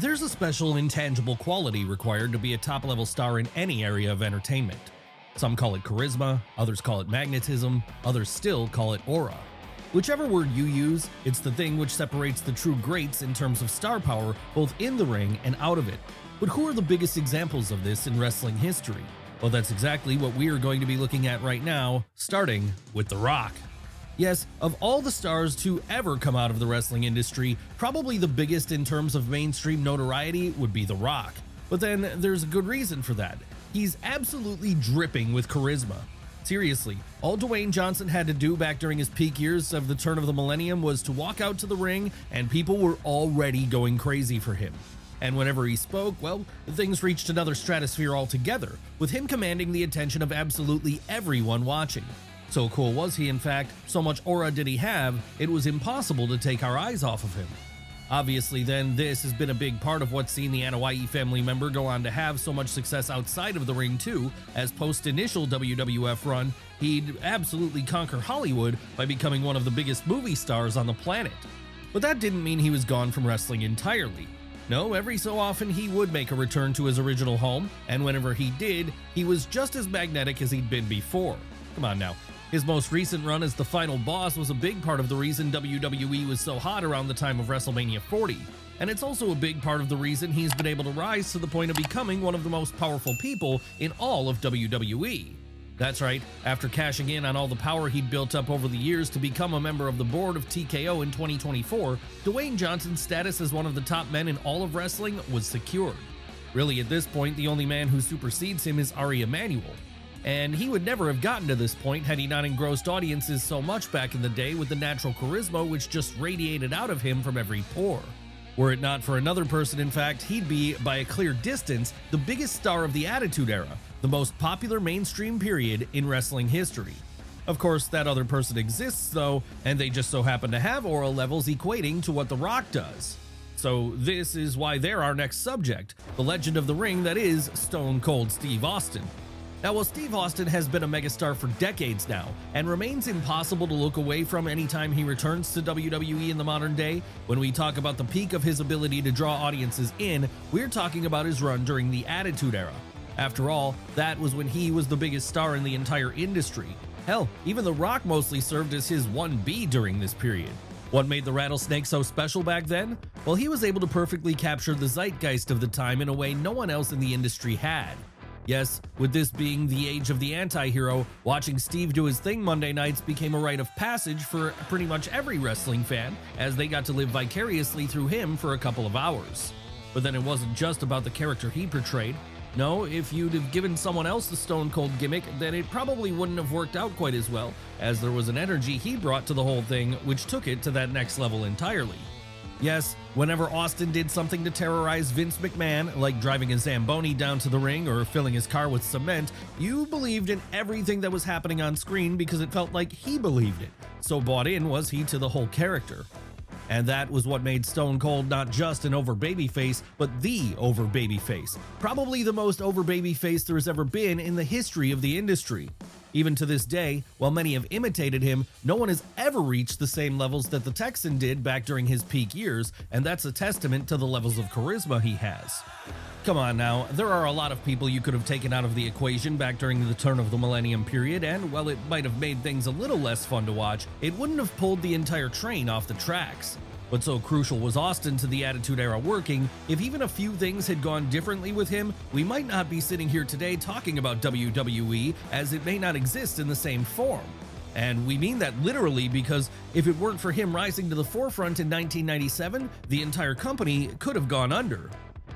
There's a special intangible quality required to be a top-level star in any area of entertainment. Some call it charisma, others call it magnetism, others still call it aura. Whichever word you use, it's the thing which separates the true greats in terms of star power both in the ring and out of it. But who are the biggest examples of this in wrestling history? Well, that's exactly what we are going to be looking at right now, starting with The Rock. Yes, of all the stars to ever come out of the wrestling industry, probably the biggest in terms of mainstream notoriety would be The Rock. But then there's a good reason for that. He's absolutely dripping with charisma. Seriously, all Dwayne Johnson had to do back during his peak years of the turn of the millennium was to walk out to the ring and people were already going crazy for him. And whenever he spoke, well, things reached another stratosphere altogether, with him commanding the attention of absolutely everyone watching. So cool was he, in fact, so much aura did he have, it was impossible to take our eyes off of him. Obviously then, this has been a big part of what's seen the Anoa'i family member go on to have so much success outside of the ring too, as post-initial WWF run, he'd absolutely conquer Hollywood by becoming one of the biggest movie stars on the planet. But that didn't mean he was gone from wrestling entirely. No, every so often he would make a return to his original home, and whenever he did, he was just as magnetic as he'd been before. Come on now. His most recent run as the final boss was a big part of the reason WWE was so hot around the time of WrestleMania 40, and it's also a big part of the reason he's been able to rise to the point of becoming one of the most powerful people in all of WWE. That's right, after cashing in on all the power he'd built up over the years to become a member of the board of TKO in 2024, Dwayne Johnson's status as one of the top men in all of wrestling was secured. Really, at this point, the only man who supersedes him is Ari Emanuel. And he would never have gotten to this point had he not engrossed audiences so much back in the day with the natural charisma which just radiated out of him from every pore. Were it not for another person, in fact, he'd be, by a clear distance, the biggest star of the Attitude Era, the most popular mainstream period in wrestling history. Of course, that other person exists though, and they just so happen to have aura levels equating to what The Rock does. So this is why they're our next subject, the legend of the ring that is Stone Cold Steve Austin. Now, while Steve Austin has been a megastar for decades now and remains impossible to look away from anytime he returns to WWE in the modern day, when we talk about the peak of his ability to draw audiences in, we're talking about his run during the Attitude Era. After all, that was when he was the biggest star in the entire industry. Hell, even The Rock mostly served as his 1B during this period. What made the Rattlesnake so special back then? Well, he was able to perfectly capture the zeitgeist of the time in a way no one else in the industry had. Yes, with this being the age of the anti-hero, watching Steve do his thing Monday nights became a rite of passage for pretty much every wrestling fan, as they got to live vicariously through him for a couple of hours. But then it wasn't just about the character he portrayed. No, if you'd have given someone else the Stone Cold gimmick, then it probably wouldn't have worked out quite as well, as there was an energy he brought to the whole thing which took it to that next level entirely. Yes, whenever Austin did something to terrorize Vince McMahon, like driving a Zamboni down to the ring or filling his car with cement, you believed in everything that was happening on screen because it felt like he believed it. So bought in was he to the whole character. And that was what made Stone Cold not just an over babyface, but the over babyface. Probably the most over babyface there has ever been in the history of the industry. Even to this day, while many have imitated him, no one has ever reached the same levels that the Texan did back during his peak years, and that's a testament to the levels of charisma he has. Come on now, there are a lot of people you could have taken out of the equation back during the turn of the millennium period, and while it might have made things a little less fun to watch, it wouldn't have pulled the entire train off the tracks. But so crucial was Austin to the Attitude Era working, if even a few things had gone differently with him, we might not be sitting here today talking about WWE, as it may not exist in the same form. And we mean that literally because if it weren't for him rising to the forefront in 1997, the entire company could have gone under.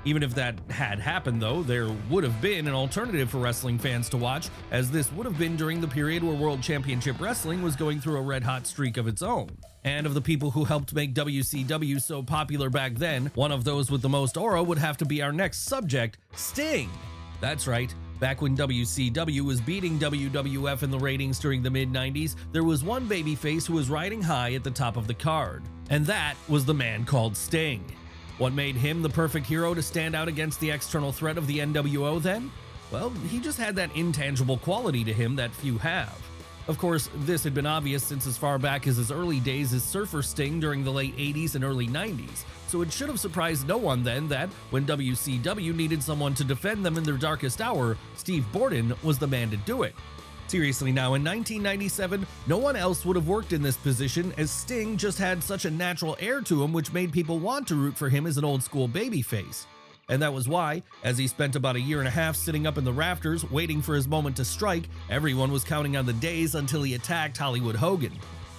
Even if that had happened though, there would have been an alternative for wrestling fans to watch, as this would have been during the period where World Championship Wrestling was going through a red-hot streak of its own. And of the people who helped make WCW so popular back then, one of those with the most aura would have to be our next subject, Sting. That's right. Back when WCW was beating WWF in the ratings during the mid-90s, there was one babyface who was riding high at the top of the card. And that was the man called Sting. What made him the perfect hero to stand out against the external threat of the NWO then? Well, he just had that intangible quality to him that few have. Of course, this had been obvious since as far back as his early days as Surfer Sting during the late 80s and early 90s, so it should have surprised no one then that, when WCW needed someone to defend them in their darkest hour, Steve Borden was the man to do it. Seriously now, in 1997, no one else would have worked in this position, as Sting just had such a natural air to him which made people want to root for him as an old-school babyface. And that was why, as he spent about a year and a half sitting up in the rafters waiting for his moment to strike, everyone was counting on the days until he attacked Hollywood Hogan.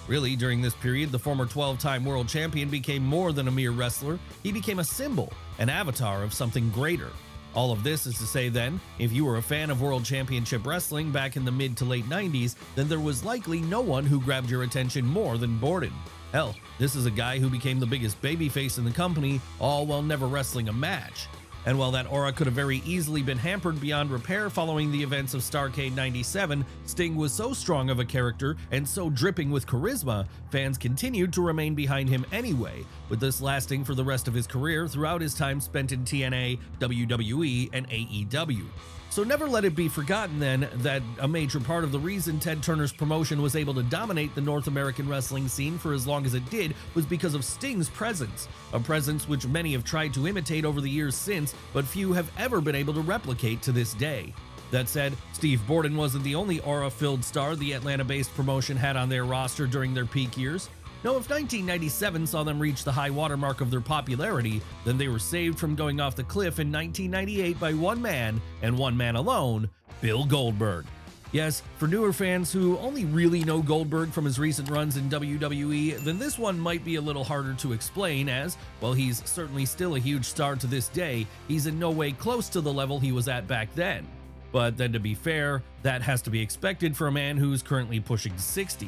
Really, during this period, the former 12-time world champion became more than a mere wrestler. He became a symbol, an avatar of something greater. All of this is to say then, if you were a fan of World Championship Wrestling back in the mid to late 90s, then there was likely no one who grabbed your attention more than Borden. Hell, this is a guy who became the biggest babyface in the company, all while never wrestling a match. And while that aura could have very easily been hampered beyond repair following the events of Starrcade 97, Sting was so strong of a character and so dripping with charisma, fans continued to remain behind him anyway, with this lasting for the rest of his career throughout his time spent in TNA, WWE, and AEW. So never let it be forgotten then that a major part of the reason Ted Turner's promotion was able to dominate the North American wrestling scene for as long as it did was because of Sting's presence, a presence which many have tried to imitate over the years since, but few have ever been able to replicate to this day. That said, Steve Borden wasn't the only aura-filled star the Atlanta-based promotion had on their roster during their peak years. No, if 1997 saw them reach the high watermark of their popularity, then they were saved from going off the cliff in 1998 by one man, and one man alone, Bill Goldberg. Yes, for newer fans who only really know Goldberg from his recent runs in WWE, then this one might be a little harder to explain as, while he's certainly still a huge star to this day, he's in no way close to the level he was at back then. But then to be fair, that has to be expected for a man who's currently pushing 60.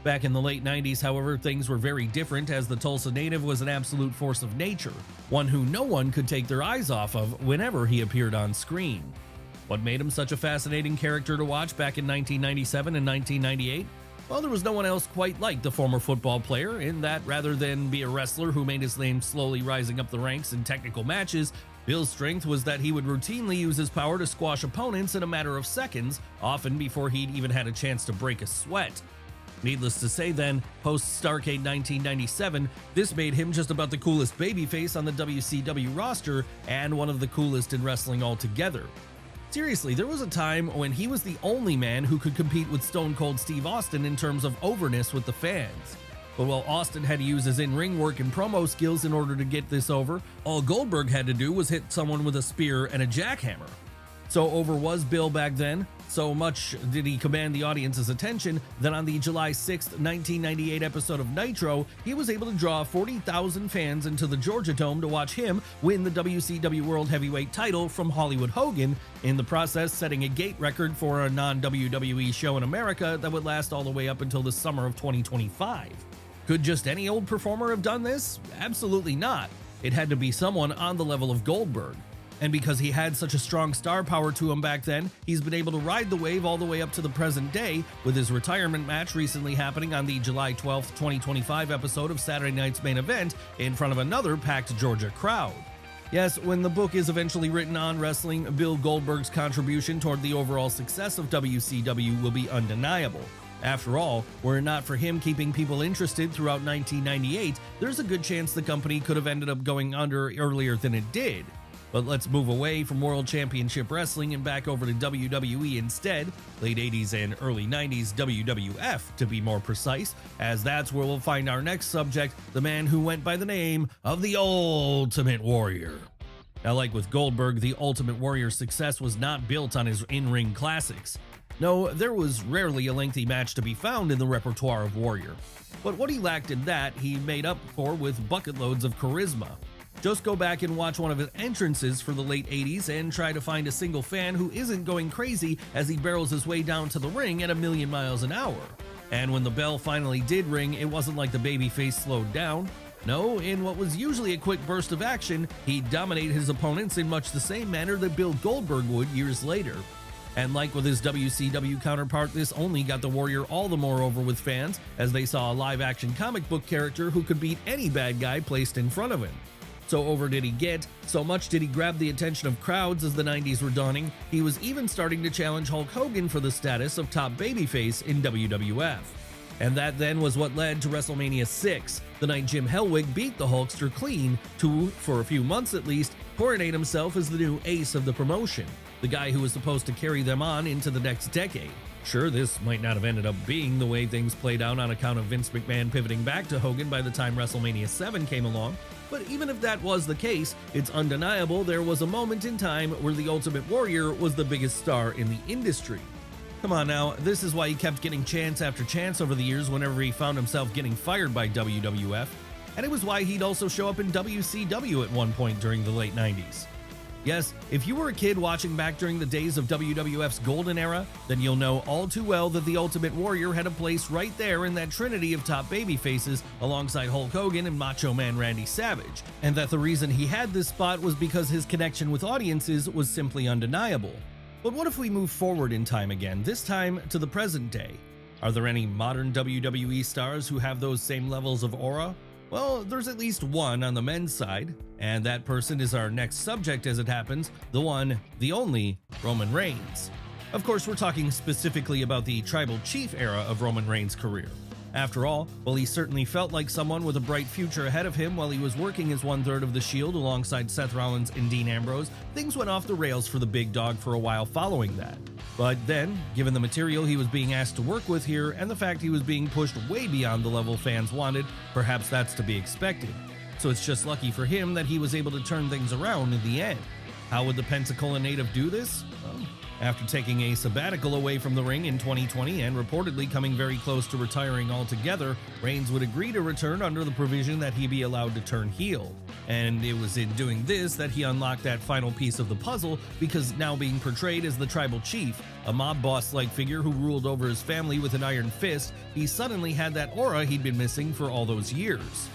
Back in the late 90s, however, things were very different as the Tulsa native was an absolute force of nature, one who no one could take their eyes off of whenever he appeared on screen. What made him such a fascinating character to watch back in 1997 and 1998? Well, there was no one else quite like the former football player in that rather than be a wrestler who made his name slowly rising up the ranks in technical matches, Bill's strength was that he would routinely use his power to squash opponents in a matter of seconds, often before he'd even had a chance to break a sweat. Needless to say then, post-Starrcade 1997, this made him just about the coolest babyface on the WCW roster and one of the coolest in wrestling altogether. Seriously, there was a time when he was the only man who could compete with Stone Cold Steve Austin in terms of overness with the fans. But while Austin had to use his in-ring work and promo skills in order to get this over, all Goldberg had to do was hit someone with a spear and a jackhammer. So over was Bill back then. So much did he command the audience's attention that on the July 6, 1998 episode of Nitro, he was able to draw 40,000 fans into the Georgia Dome to watch him win the WCW World Heavyweight title from Hollywood Hogan, in the process setting a gate record for a non-WWE show in America that would last all the way up until the summer of 2025. Could just any old performer have done this? Absolutely not. It had to be someone on the level of Goldberg. And because he had such a strong star power to him back then, he's been able to ride the wave all the way up to the present day, with his retirement match recently happening on the July 12th, 2025 episode of Saturday Night's Main Event in front of another packed Georgia crowd. Yes, when the book is eventually written on wrestling, Bill Goldberg's contribution toward the overall success of WCW will be undeniable. After all, were it not for him keeping people interested throughout 1998, there's a good chance the company could have ended up going under earlier than it did. But let's move away from World Championship Wrestling and back over to WWE instead, late 80s and early 90s WWF to be more precise, as that's where we'll find our next subject, the man who went by the name of the Ultimate Warrior. Now, like with Goldberg, the Ultimate Warrior's success was not built on his in-ring classics. No, there was rarely a lengthy match to be found in the repertoire of Warrior. But what he lacked in that, he made up for with bucket loads of charisma. Just go back and watch one of his entrances for the late 80s and try to find a single fan who isn't going crazy as he barrels his way down to the ring at a million miles an hour. And when the bell finally did ring, it wasn't like the babyface slowed down. No, in what was usually a quick burst of action, he'd dominate his opponents in much the same manner that Bill Goldberg would years later. And like with his WCW counterpart, this only got the Warrior all the more over with fans, as they saw a live-action comic book character who could beat any bad guy placed in front of him. So over did he get, so much did he grab the attention of crowds as the 90s were dawning, he was even starting to challenge Hulk Hogan for the status of top babyface in WWF. And that then was what led to WrestleMania 6, the night Jim Hellwig beat the Hulkster clean to, for a few months at least, coronate himself as the new ace of the promotion, the guy who was supposed to carry them on into the next decade. Sure, this might not have ended up being the way things played out on account of Vince McMahon pivoting back to Hogan by the time WrestleMania 7 came along, but even if that was the case, it's undeniable there was a moment in time where the Ultimate Warrior was the biggest star in the industry. Come on now, this is why he kept getting chance after chance over the years whenever he found himself getting fired by WWF, and it was why he'd also show up in WCW at one point during the late 90s. Yes, if you were a kid watching back during the days of WWF's golden era, then you'll know all too well that the Ultimate Warrior had a place right there in that trinity of top babyfaces alongside Hulk Hogan and Macho Man Randy Savage, and that the reason he had this spot was because his connection with audiences was simply undeniable. But what if we move forward in time again, this time to the present day? Are there any modern WWE stars who have those same levels of aura? Well, there's at least one on the men's side, and that person is our next subject as it happens, the one, the only, Roman Reigns. Of course, we're talking specifically about the Tribal Chief era of Roman Reigns' career. After all, while he certainly felt like someone with a bright future ahead of him while he was working as one-third of the Shield alongside Seth Rollins and Dean Ambrose, things went off the rails for the big dog for a while following that. But then, given the material he was being asked to work with here and the fact he was being pushed way beyond the level fans wanted, perhaps that's to be expected. So it's just lucky for him that he was able to turn things around in the end. How would the Pensacola native do this? Well, after taking a sabbatical away from the ring in 2020 and reportedly coming very close to retiring altogether, Reigns would agree to return under the provision that he be allowed to turn heel. And it was in doing this that he unlocked that final piece of the puzzle, because now being portrayed as the Tribal Chief, a mob boss-like figure who ruled over his family with an iron fist, he suddenly had that aura he'd been missing for all those years.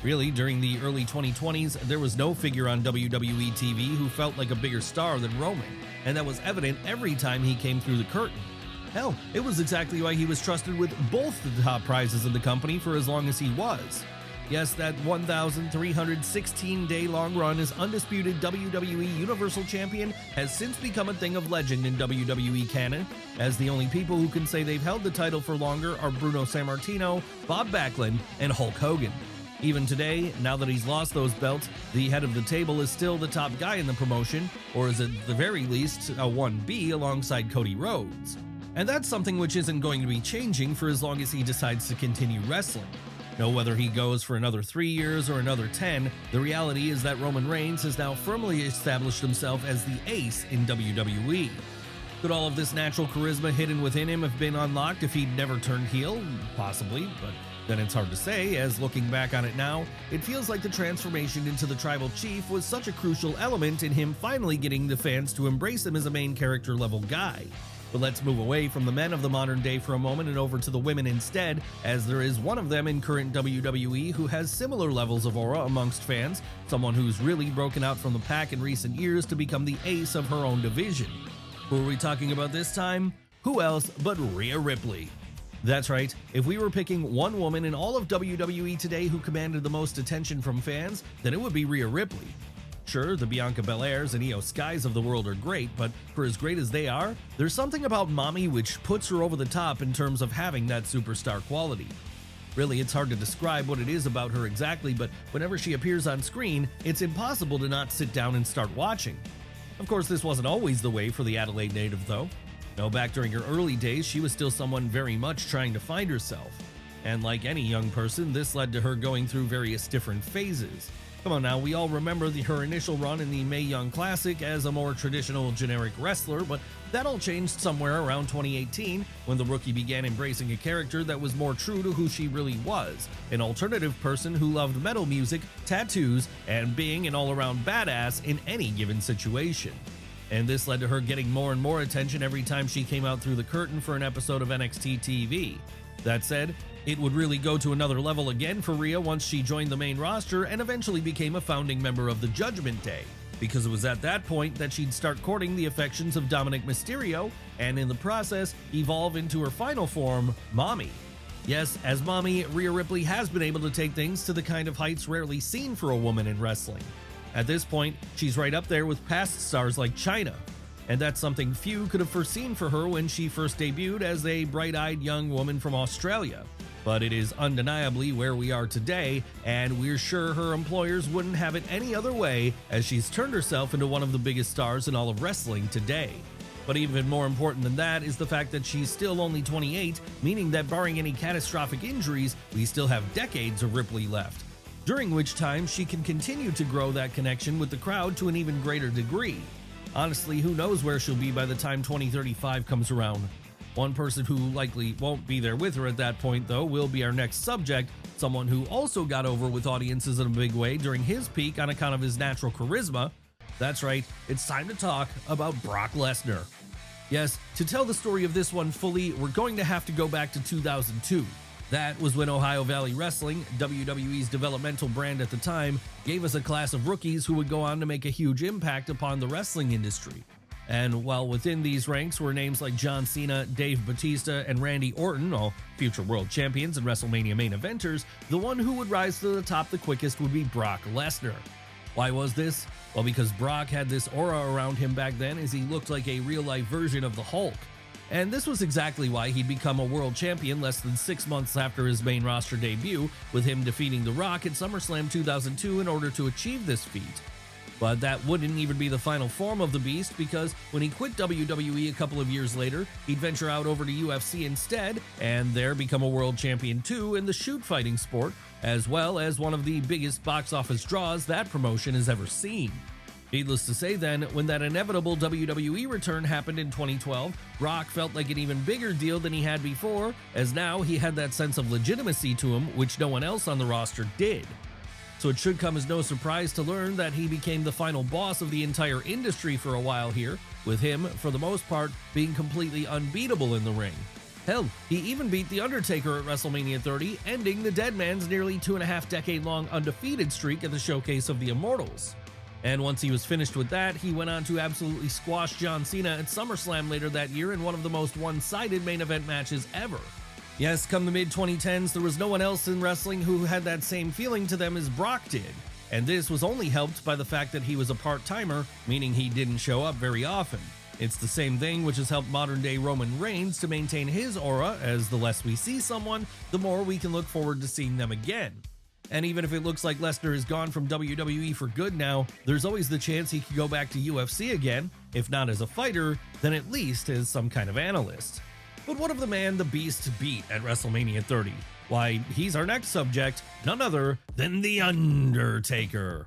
Really, during the early 2020s, there was no figure on WWE TV who felt like a bigger star than Roman, and that was evident every time he came through the curtain. Hell, it was exactly why he was trusted with both the top prizes in the company for as long as he was. Yes, that 1,316-day long run as undisputed WWE Universal Champion has since become a thing of legend in WWE canon, as the only people who can say they've held the title for longer are Bruno Sammartino, Bob Backlund, and Hulk Hogan. Even today, now that he's lost those belts, the head of the table is still the top guy in the promotion, or is at the very least a 1B alongside Cody Rhodes. And that's something which isn't going to be changing for as long as he decides to continue wrestling. Now, whether he goes for another 3 years or another 10, the reality is that Roman Reigns has now firmly established himself as the ace in WWE. Could all of this natural charisma hidden within him have been unlocked if he'd never turned heel? Possibly, but then it's hard to say, as looking back on it now, it feels like the transformation into the Tribal Chief was such a crucial element in him finally getting the fans to embrace him as a main character level guy. But let's move away from the men of the modern day for a moment and over to the women instead, as there is one of them in current WWE who has similar levels of aura amongst fans, someone who's really broken out from the pack in recent years to become the ace of her own division. Who are we talking about this time? Who else but Rhea Ripley? That's right, if we were picking one woman in all of WWE today who commanded the most attention from fans, then it would be Rhea Ripley. Sure, the Bianca Belairs and Io Skys of the world are great, but for as great as they are, there's something about Mommy which puts her over the top in terms of having that superstar quality. Really, it's hard to describe what it is about her exactly, but whenever she appears on screen, it's impossible to not sit down and start watching. Of course, this wasn't always the way for the Adelaide native, though. No, back during her early days, she was still someone very much trying to find herself. And like any young person, this led to her going through various different phases. Come on now, we all remember her initial run in the Mae Young Classic as a more traditional generic wrestler, but that all changed somewhere around 2018 when the rookie began embracing a character that was more true to who she really was, an alternative person who loved metal music, tattoos, and being an all-around badass in any given situation. And this led to her getting more and more attention every time she came out through the curtain for an episode of NXT TV. That said, it would really go to another level again for Rhea once she joined the main roster and eventually became a founding member of the Judgment Day, because it was at that point that she'd start courting the affections of Dominic Mysterio and in the process evolve into her final form, Mommy. Yes, as mommy, Rhea Ripley has been able to take things to the kind of heights rarely seen for a woman in wrestling. At this point, she's right up there with past stars like Chyna, and that's something few could have foreseen for her when she first debuted as a bright-eyed young woman from Australia. But it is undeniably where we are today, and we're sure her employers wouldn't have it any other way, as she's turned herself into one of the biggest stars in all of wrestling today. But even more important than that is the fact that she's still only 28, meaning that barring any catastrophic injuries, we still have decades of Ripley left, during which time she can continue to grow that connection with the crowd to an even greater degree. Honestly, who knows where she'll be by the time 2035 comes around. One person who likely won't be there with her at that point, though, will be our next subject, someone who also got over with audiences in a big way during his peak on account of his natural charisma. That's right, it's time to talk about Brock Lesnar. Yes, to tell the story of this one fully, we're going to have to go back to 2002. That was when Ohio Valley Wrestling, WWE's developmental brand at the time, gave us a class of rookies who would go on to make a huge impact upon the wrestling industry. And while within these ranks were names like John Cena, Dave Bautista, and Randy Orton, all future world champions and WrestleMania main eventers, the one who would rise to the top the quickest would be Brock Lesnar. Why was this? Well, because Brock had this aura around him back then as he looked like a real-life version of the Hulk. And this was exactly why he'd become a world champion less than 6 months after his main roster debut, with him defeating The Rock at SummerSlam 2002 in order to achieve this feat. But that wouldn't even be the final form of the beast, because when he quit WWE a couple of years later, he'd venture out over to UFC instead, and there become a world champion too in the shoot fighting sport, as well as one of the biggest box office draws that promotion has ever seen. Needless to say then, when that inevitable WWE return happened in 2012, Brock felt like an even bigger deal than he had before, as now he had that sense of legitimacy to him which no one else on the roster did. So it should come as no surprise to learn that he became the final boss of the entire industry for a while here, with him, for the most part, being completely unbeatable in the ring. Hell, he even beat The Undertaker at WrestleMania 30, ending the Dead Man's nearly 2.5-decade-long undefeated streak at the Showcase of the Immortals. And once he was finished with that, he went on to absolutely squash John Cena at SummerSlam later that year in one of the most one-sided main event matches ever. Yes, come the mid-2010s, there was no one else in wrestling who had that same feeling to them as Brock did, and this was only helped by the fact that he was a part-timer, meaning he didn't show up very often. It's the same thing which has helped modern-day Roman Reigns to maintain his aura, as the less we see someone, the more we can look forward to seeing them again. And even if it looks like Lesnar is gone from WWE for good now, there's always the chance he could go back to UFC again, if not as a fighter, then at least as some kind of analyst. But what of the man the Beast beat at WrestleMania 30? Why, he's our next subject, none other than The Undertaker.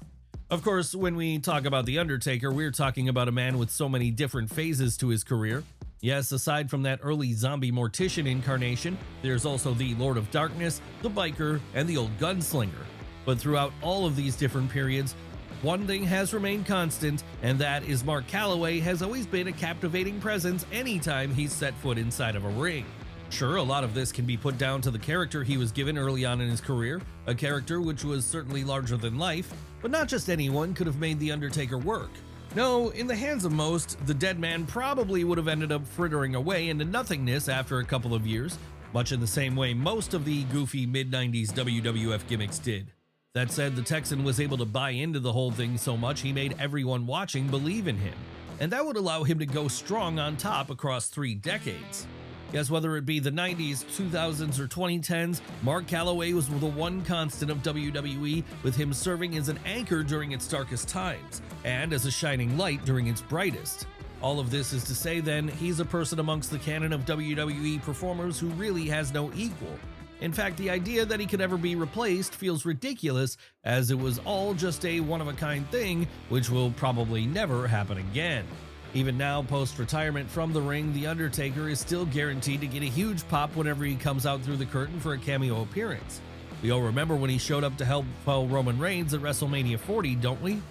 Of course, when we talk about The Undertaker, we're talking about a man with so many different phases to his career. Yes, aside from that early zombie mortician incarnation, there's also the Lord of Darkness, the biker, and the old gunslinger. But throughout all of these different periods, one thing has remained constant, and that is Mark Calaway has always been a captivating presence anytime he's set foot inside of a ring. Sure, a lot of this can be put down to the character he was given early on in his career, a character which was certainly larger than life, but not just anyone could have made The Undertaker work. No, in the hands of most, the dead man probably would have ended up frittering away into nothingness after a couple of years, much in the same way most of the goofy mid-90s WWF gimmicks did. That said, the Texan was able to buy into the whole thing so much he made everyone watching believe in him, and that would allow him to go strong on top across 3 decades. Yes, whether it be the 90s, 2000s, or 2010s, Mark Calaway was the one constant of WWE, with him serving as an anchor during its darkest times, and as a shining light during its brightest. All of this is to say then, he's a person amongst the canon of WWE performers who really has no equal. In fact, the idea that he could ever be replaced feels ridiculous, as it was all just a one-of-a-kind thing, which will probably never happen again. Even now, post-retirement from the ring, The Undertaker is still guaranteed to get a huge pop whenever he comes out through the curtain for a cameo appearance. We all remember when he showed up to help Roman Reigns at WrestleMania 40, don't we?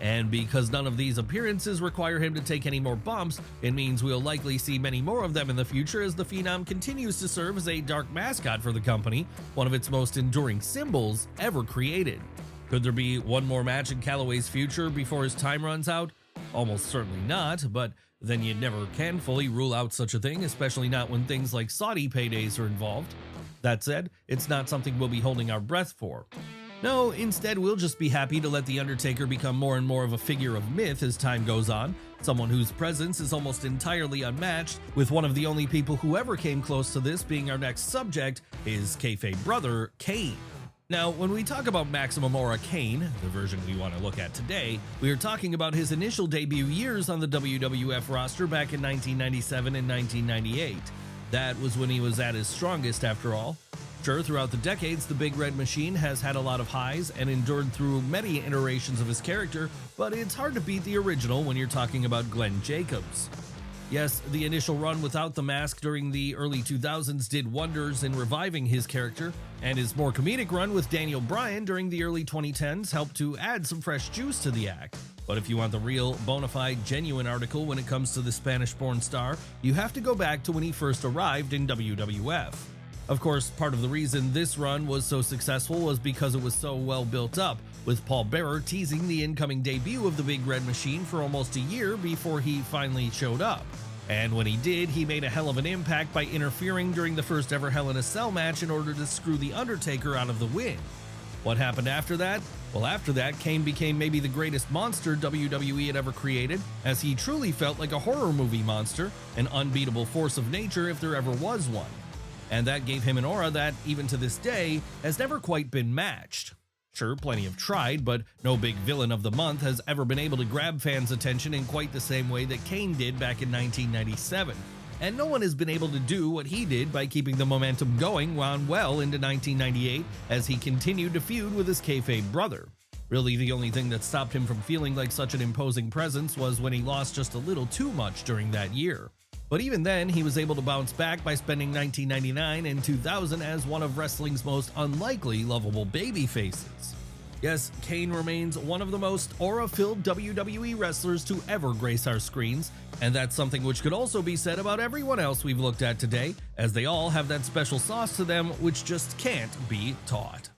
And because none of these appearances require him to take any more bumps, it means we'll likely see many more of them in the future as the Phenom continues to serve as a dark mascot for the company, one of its most enduring symbols ever created. Could there be one more match in Calaway's future before his time runs out? Almost certainly not, but then you never can fully rule out such a thing, especially not when things like Saudi paydays are involved. That said, it's not something we'll be holding our breath for. No, instead we'll just be happy to let The Undertaker become more and more of a figure of myth as time goes on, someone whose presence is almost entirely unmatched, with one of the only people who ever came close to this being our next subject, his kayfabe brother, Kane. Now, when we talk about Maximum Aura Kane, the version we want to look at today, we are talking about his initial debut years on the WWF roster back in 1997 and 1998. That was when he was at his strongest after all. Sure, throughout the decades, the Big Red Machine has had a lot of highs and endured through many iterations of his character, but it's hard to beat the original when you're talking about Glenn Jacobs. Yes, the initial run without the mask during the early 2000s did wonders in reviving his character, and his more comedic run with Daniel Bryan during the early 2010s helped to add some fresh juice to the act. But if you want the real, bona fide, genuine article when it comes to the Spanish-born star, you have to go back to when he first arrived in WWF. Of course, part of the reason this run was so successful was because it was so well built up, with Paul Bearer teasing the incoming debut of the Big Red Machine for almost a year before he finally showed up. And when he did, he made a hell of an impact by interfering during the first ever Hell in a Cell match in order to screw The Undertaker out of the win. What happened after that? Well, after that, Kane became maybe the greatest monster WWE had ever created, as he truly felt like a horror movie monster, an unbeatable force of nature if there ever was one. And that gave him an aura that, even to this day, has never quite been matched. Sure, plenty have tried, but no big villain of the month has ever been able to grab fans' attention in quite the same way that Kane did back in 1997. And no one has been able to do what he did by keeping the momentum going wound well into 1998 as he continued to feud with his kayfabe brother. Really, the only thing that stopped him from feeling like such an imposing presence was when he lost just a little too much during that year. But even then, he was able to bounce back by spending 1999 and 2000 as one of wrestling's most unlikely lovable baby faces. Yes, Kane remains one of the most aura-filled WWE wrestlers to ever grace our screens, and that's something which could also be said about everyone else we've looked at today, as they all have that special sauce to them which just can't be taught.